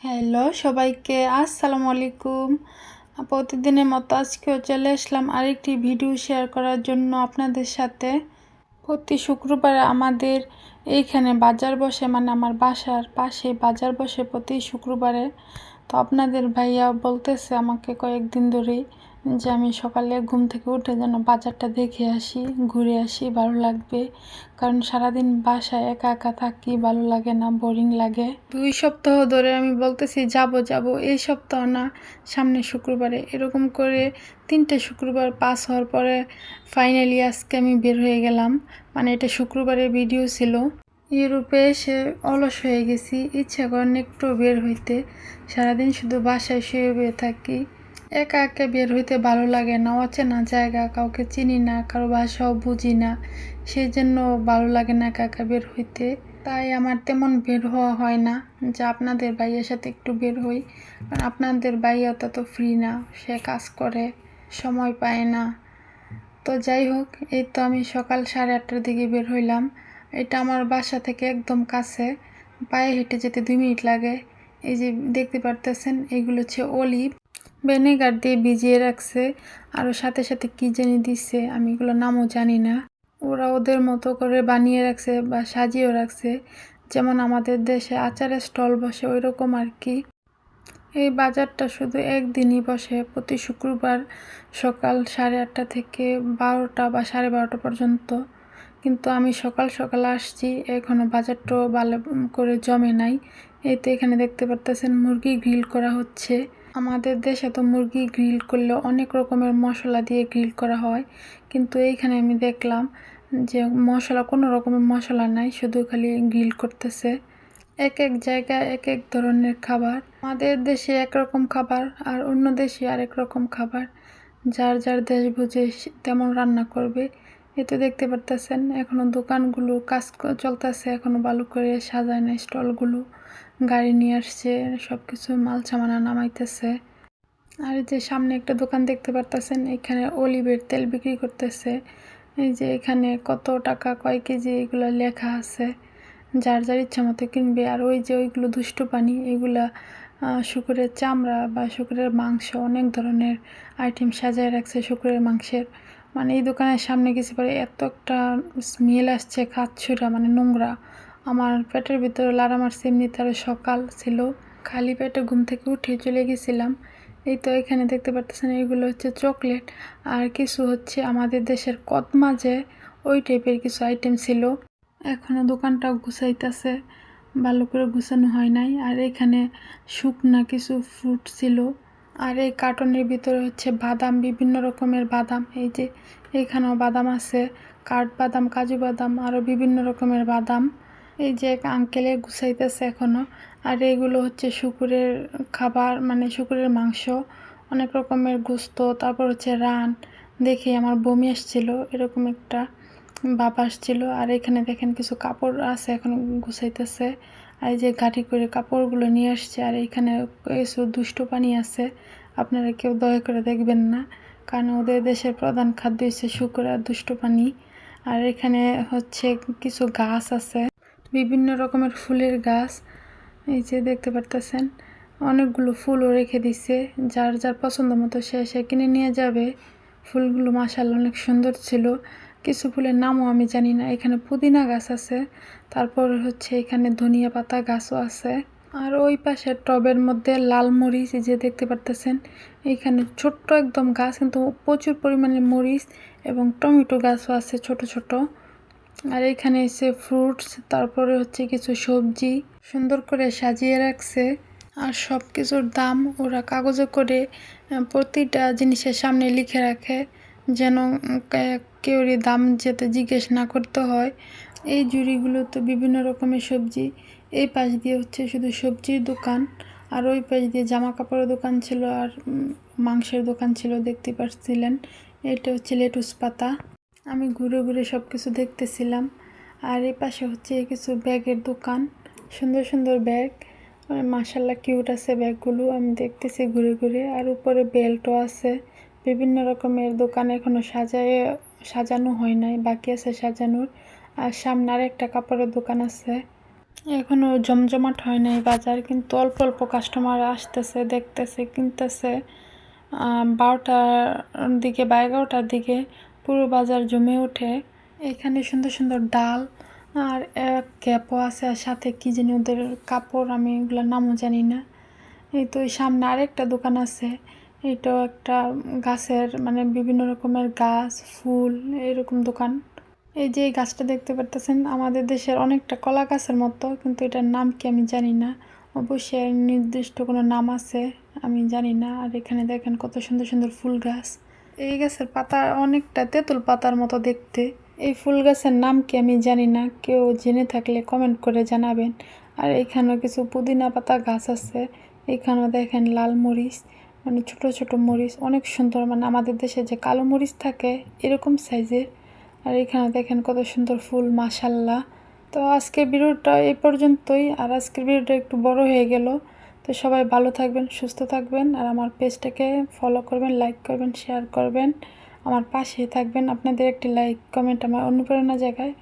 Hello সবাইকে আসসালামু আলাইকুম। প্রতিদিনের মতো আজকেও চলে আসলাম আরেকটি ভিডিও শেয়ার করার জন্য আপনাদের সাথে। প্রতি শুক্রবারে আমাদের এইখানে বাজার বসে, মানে আমার বাসার পাশে বাজার বসে প্রতি শুক্রবারে। তো আপনাদের ভাইয়া বলতেছে আমাকে কয়েকদিন ধরেই যে আমি সকালে ঘুম থেকে উঠে যেন বাজারটা দেখে আসি, ঘুরে আসি, ভালো লাগবে। কারণ সারাদিন বাসায় একা একা থাকি, ভালো লাগে না, বোরিং লাগে। 2 সপ্তাহ ধরে আমি বলতেছি যাব যাব, এই সপ্তাহ না, সামনে শুক্রবারে, এরকম করে 3টে শুক্রবার পাস হওয়ার পরে ফাইনালি আজকে আমি বের হয়ে গেলাম। মানে এটা শুক্রবারের ভিডিও ছিল। ইউরোপে এসে অলস হয়ে গেছি, ইচ্ছা করেন একটু বের হইতে। সারাদিন শুধু বাসায় শুয়ে থাকি, একা একা বের হইতে ভালো লাগে না। অচেনা জায়গা, কাউকে চিনি না, কারো ভাষাও বুঝি না, সেই জন্য ভালো লাগে না একা একা বের হইতে। তাই আমার তেমন বের হওয়া হয় না যে আপনাদের ভাইয়ের সাথে একটু বের হই। কারণ আপনাদের ভাইয়া তো ফ্রি না, সে কাজ করে, সময় পায় না। তো যাই হোক, এই তো আমি সকাল 8:30টার দিকে বের হইলাম। এটা আমার বাসা থেকে একদম কাছে, পায়ে হেঁটে যেতে 2 মিনিট লাগে। এই যে দেখতে পারতেছেন, এগুলো হচ্ছে অলিভ, ভিনেগার দিয়ে ভিজিয়ে রাখছে, আরও সাথে সাথে কী জানি দিচ্ছে, আমি এগুলো নামও জানি না। ওরা ওদের মতো করে বানিয়ে রাখছে বা সাজিয়েও রাখছে, যেমন আমাদের দেশে আচারের স্টল বসে ওই রকম আর কি। এই বাজারটা শুধু একদিনই বসে, প্রতি শুক্রবার সকাল 8:30 থেকে 12টা বা 12:30 পর্যন্ত। কিন্তু আমি সকাল সকাল আসছি, এখনও বাজারটাও ভালো করে জমে নাই। এই তো এখানে দেখতে পারতেছেন মুরগি গ্রিল করা হচ্ছে। আমাদের দেশে তো মুরগি গ্রিল করলে অনেক রকমের মশলা দিয়ে গ্রিল করা হয়, কিন্তু এইখানে আমি দেখলাম যে মশলা, কোনো রকমের মশলা নাই, শুধু খালি গ্রিল করতেছে। এক এক জায়গায় এক এক ধরনের খাবার, আমাদের দেশে একরকম খাবার আর অন্য দেশে আরেক রকম খাবার। যার যার দেশ বুঝে তেমন রান্না করবে। এ তো দেখতে পারতেছেন এখনও দোকানগুলো কাজ চলতেছে, এখনও ভালো করে সাজায় না স্টলগুলো। গাড়ি নিয়ে আসছে, সব কিছু মাল সামানা নামাইতেছে। আর এই যে সামনে একটা দোকান দেখতে পারতেছেন, এখানে অলিভের তেল বিক্রি করতেছে। এই যে এখানে কত টাকা, কয় কেজি, এগুলো লেখা আছে। যার যার ইচ্ছা মতো কিনবে। আর ওই যে ওইগুলো দুষ্টু পানি, এগুলা শুকরের চামড়া বা শুকরের মাংস, অনেক ধরনের আইটেম সাজায় রাখছে শুকরের মাংসের। মানে এই দোকানের সামনে গেছি পরে এত একটা স্মেল আসছে, খাচ্ছুরা, মানে নোংরা। আমার পেটের ভিতরে লাড়া মারছে। এমনিতে আরও সকাল ছিল, খালি পেটে ঘুম থেকে উঠে চলে গেছিলাম। এই তো এখানে দেখতে পারতেছেন, এগুলো হচ্ছে চকলেট, আর কিছু হচ্ছে আমাদের দেশের কদমা যে, ওই টাইপের কিছু আইটেম ছিল। এখনও দোকানটা গুছাইতেছে, ভালো করে গুছানো হয় নাই। আর এখানে শুকনা কিছু ফ্রুট ছিল। আর এই কার্টনের ভিতরে হচ্ছে বাদাম, বিভিন্ন রকমের বাদাম। এই যে এইখানেও বাদাম আছে, কাঠবাদাম, কাজু বাদাম, আরও বিভিন্ন রকমের বাদাম। এই যে এক আঙ্কেলে গুছাইতেছে এখনও। আর এগুলো হচ্ছে শুকুরের খাবার, মানে শুকুরের মাংস, অনেক রকমের গোস্ত, তারপর হচ্ছে রান। দেখে আমার বমি আসছিল, এরকম একটা বাবা আসছিল। আর এখানে দেখেন কিছু কাপড় আছে, এখন গুছাইতেছে। আর এই যে গাড়ি করে কাপড়গুলো নিয়ে আসছে। আর এখানে কিছু দুষ্ট পানি আছে, আপনারা কেউ দয়া করে দেখবেন না, কারণ ওদের দেশের প্রধান খাদ্য হচ্ছে শুকর আর দুষ্ট পানি। আর এখানে হচ্ছে কিছু গাছ আছে, বিভিন্ন রকমের ফুলের গাছ। এই যে দেখতে পারতেছেন অনেকগুলো ফুলও রেখে দিছে, যার যার পছন্দ মতো সে কিনে নিয়ে যাবে। ফুলগুলো মাশাআল্লাহ অনেক সুন্দর ছিল। কিছু ফুলের নামও আমি জানি না। এখানে পুদিনা গাছ আছে, তারপর হচ্ছে এখানে ধনিয়া পাতা গাছও আছে। আর ওই পাশে টবের মধ্যে লাল মরিচ, এই যে দেখতে পারতেছেন, এইখানে ছোট্ট একদম গাছ, কিন্তু প্রচুর পরিমাণে মরিচ এবং টমেটো গাছও আছে ছোট ছোট। আর এখানে এসে ফ্রুটস, তারপরে হচ্ছে কিছু সবজি সুন্দর করে সাজিয়ে রাখছে। আর সব কিছুর দাম ওরা কাগজে করে প্রতিটা জিনিসের সামনে লিখে রাখে, যেন কেউরই দাম যাতে জিজ্ঞেস না করতে হয়। এই জুড়িগুলো তো বিভিন্ন রকমের সবজি। এই পাশ দিয়ে হচ্ছে শুধু সবজির দোকান, আর ওই পাশ দিয়ে জামা কাপড়ের দোকান ছিল, আর মাংসের দোকান ছিল, দেখতে পাচ্ছিলেন। এটা হচ্ছে লেটুস পাতা। আমি ঘুরে ঘুরে সব কিছু দেখতেছিলাম। আর এই পাশে হচ্ছে কিছু ব্যাগের দোকান, সুন্দর সুন্দর ব্যাগ, মাশাআল্লাহ কিউট আছে ব্যাগগুলো, আমি দেখতেছি ঘুরে ঘুরে। আর উপরে বেল্টও আছে। বিভিন্ন রকমের দোকান এখনও সাজানো হয় নাই, বাকি আছে সাজানোর। আর সামনে আর একটা কাপড়ের দোকান আছে। এখনও জমজমাট হয় নাই বাজার, কিন্তু অল্প অল্প কাস্টমার আসতেছে, দেখতেছে, কিনতেছে। 12টার দিকে বা 11টার দিকে পুরো বাজার জমে ওঠে। এখানে সুন্দর সুন্দর ডাল আর এক ক্যাপও আছে, আর সাথে কি জানি ওদের কাপড়, আমি এগুলোর নামও জানি না। এই তো সামনে আরেকটা দোকান আছে, এটাও একটা গাছের মানে বিভিন্ন রকমের গাছ, ফুল, এরকম দোকান। এই যে এই গাছটা দেখতে পারতেছেন, আমাদের দেশের অনেকটা কলা গাছের মতো, কিন্তু এটার নাম কি আমি জানি না। অবশ্যই নির্দিষ্ট কোনো নাম আছে, আমি জানি না। আর এখানে দেখেন কত সুন্দর সুন্দর ফুল গাছ। এই গাছের পাতা অনেকটা তেঁতুল পাতার মতো দেখতে। এই ফুল গাছের নাম কি আমি জানি না, কেউ জেনে থাকলে কমেন্ট করে জানাবেন। আর এখানেও কিছু পুদিনা পাতা গাছ আছে। এখানেও দেখেন লাল মরিচ, মানে ছোট ছোট মরিচ, অনেক সুন্দর, মানে আমাদের দেশে যে কালো মরিচ থাকে এরকম সাইজের। আর এখানে দেখেন কত সুন্দর ফুল, মাশাল্লাহ। তো আজকের ভিডিওটা এই পর্যন্তই। আর আজকের ভিডিওটা একটু বড় হয়ে গেল। তো সবাই ভালো থাকবেন, সুস্থ থাকবেন, আর আমার পেজটাকে ফলো করবেন, লাইক করবেন, শেয়ার করবেন, আমার পাশে থাকবেন। আপনাদের একটি লাইক কমেন্ট আমার অনুপ্রেরণা জাগায়।